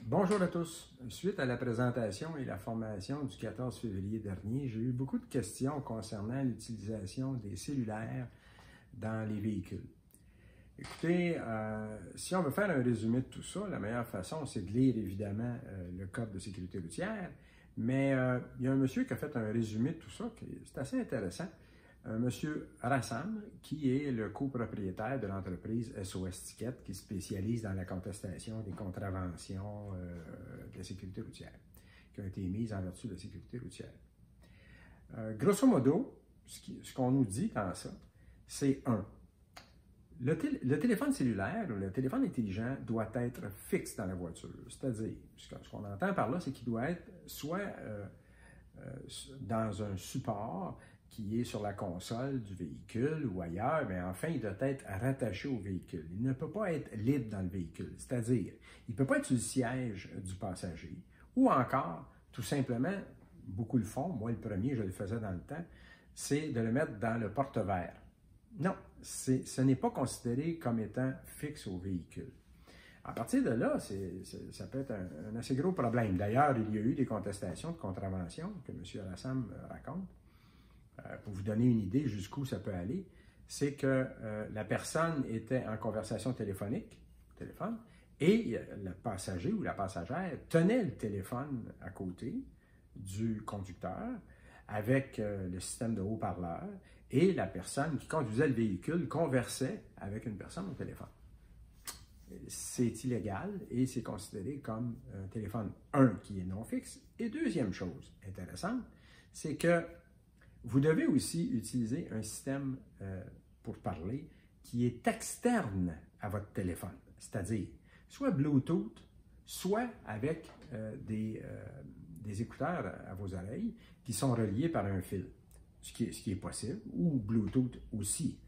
Bonjour à tous. Suite à la présentation et la formation du 14 février dernier, j'ai eu beaucoup de questions concernant l'utilisation des cellulaires dans les véhicules. Écoutez, si on veut faire un résumé de tout ça, la meilleure façon, c'est de lire évidemment le Code de sécurité routière, mais il y a un monsieur qui a fait un résumé de tout ça, c'est assez intéressant. Un monsieur Rassam, qui est le copropriétaire de l'entreprise SOS Ticket, qui spécialise dans la contestation des contraventions de la sécurité routière, qui ont été mises en vertu de la sécurité routière. Grosso modo, ce qu'on nous dit dans ça, c'est le téléphone cellulaire ou le téléphone intelligent doit être fixe dans la voiture. C'est-à-dire, ce qu'on entend par là, c'est qu'il doit être soit dans un support qui est sur la console du véhicule ou ailleurs, mais enfin, il doit être rattaché au véhicule. Il ne peut pas être libre dans le véhicule, c'est-à-dire, il ne peut pas être sur le siège du passager, ou encore, tout simplement, beaucoup le font, moi le premier, je le faisais dans le temps, c'est de le mettre dans le porte-verre. Non, ce n'est pas considéré comme étant fixe au véhicule. À partir de là, ça peut être un assez gros problème. D'ailleurs, il y a eu des contestations de contravention que M. Alassam raconte. Pour vous donner une idée jusqu'où ça peut aller, c'est que la personne était en conversation téléphonique, au téléphone, et le passager ou la passagère tenait le téléphone à côté du conducteur avec le système de haut-parleur, et la personne qui conduisait le véhicule conversait avec une personne au téléphone. C'est illégal et c'est considéré comme un téléphone, qui est non fixe. Et deuxième chose intéressante, c'est que vous devez aussi utiliser un système pour parler qui est externe à votre téléphone, c'est-à-dire soit Bluetooth, soit avec des écouteurs à vos oreilles qui sont reliés par un fil, ce qui est possible, ou Bluetooth aussi.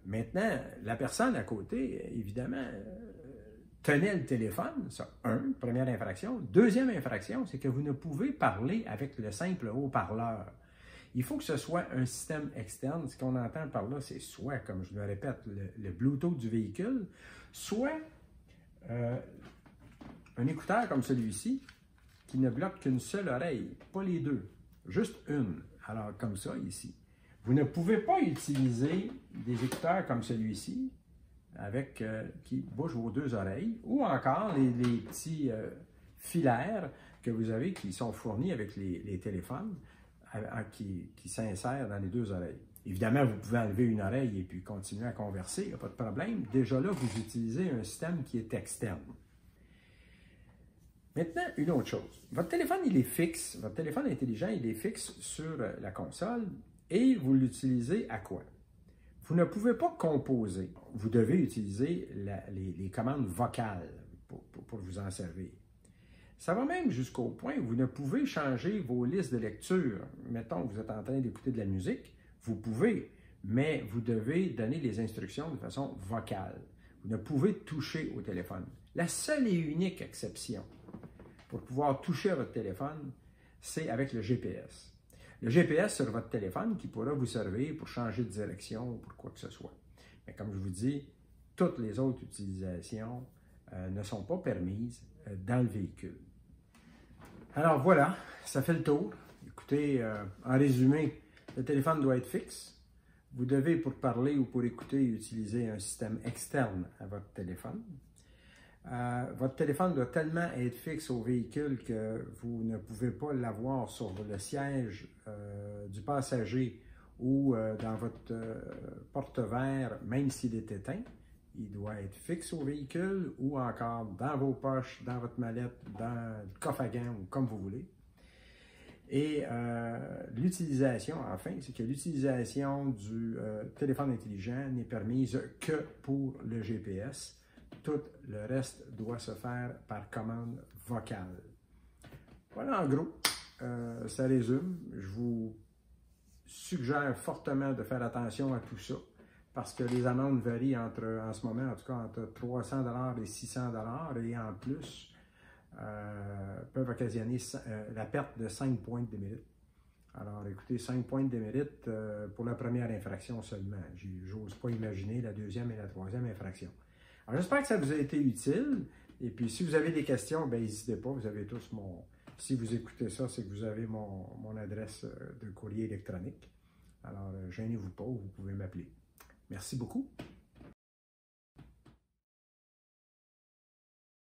Maintenant, la personne à côté, évidemment, tenait le téléphone, ça, première infraction. Deuxième infraction, c'est que vous ne pouvez parler avec le simple haut-parleur. Il faut que ce soit un système externe. Ce qu'on entend par là, c'est soit, comme je le répète, le Bluetooth du véhicule, soit un écouteur comme celui-ci qui ne bloque qu'une seule oreille, pas les deux, juste une. Alors, comme ça, ici. Vous ne pouvez pas utiliser des écouteurs comme celui-ci qui bouchent vos deux oreilles, ou encore les petits filaires que vous avez qui sont fournis avec les téléphones, qui s'insère dans les deux oreilles. Évidemment, vous pouvez enlever une oreille et puis continuer à converser, il n'y a pas de problème. Déjà là, vous utilisez un système qui est externe. Maintenant, une autre chose. Votre téléphone, il est fixe. Votre téléphone intelligent, il est fixe sur la console et vous l'utilisez à quoi? Vous ne pouvez pas composer. Vous devez utiliser les commandes vocales pour vous en servir. Ça va même jusqu'au point où vous ne pouvez changer vos listes de lecture. Mettons que vous êtes en train d'écouter de la musique, vous pouvez, mais vous devez donner les instructions de façon vocale. Vous ne pouvez toucher au téléphone. La seule et unique exception pour pouvoir toucher à votre téléphone, c'est avec le GPS. Le GPS sur votre téléphone qui pourra vous servir pour changer de direction ou pour quoi que ce soit. Mais comme je vous dis, toutes les autres utilisations ne sont pas permises dans le véhicule. Alors voilà, ça fait le tour. Écoutez, en résumé, le téléphone doit être fixe. Vous devez, pour parler ou pour écouter, utiliser un système externe à votre téléphone. Votre téléphone doit tellement être fixe au véhicule que vous ne pouvez pas l'avoir sur le siège du passager ou dans votre porte-verre, même s'il est éteint. Il doit être fixe au véhicule ou encore dans vos poches, dans votre mallette, dans le coffre à gants ou comme vous voulez. Et l'utilisation, enfin, c'est que l'utilisation du téléphone intelligent n'est permise que pour le GPS. Tout le reste doit se faire par commande vocale. Voilà en gros, ça résume. Je vous suggère fortement de faire attention à tout ça parce que les amendes varient en ce moment, en tout cas, entre 300 $ et 600 $ et en plus peuvent occasionner la perte de 5 points de démérite. Alors, écoutez, 5 points de démérite pour la première infraction seulement. J'ose pas imaginer la deuxième et la troisième infraction. Alors, j'espère que ça vous a été utile. Et puis, si vous avez des questions, ben n'hésitez pas. Vous avez tous mon... Si vous écoutez ça, c'est que vous avez mon adresse de courrier électronique. Alors, gênez-vous pas, vous pouvez m'appeler. Merci beaucoup.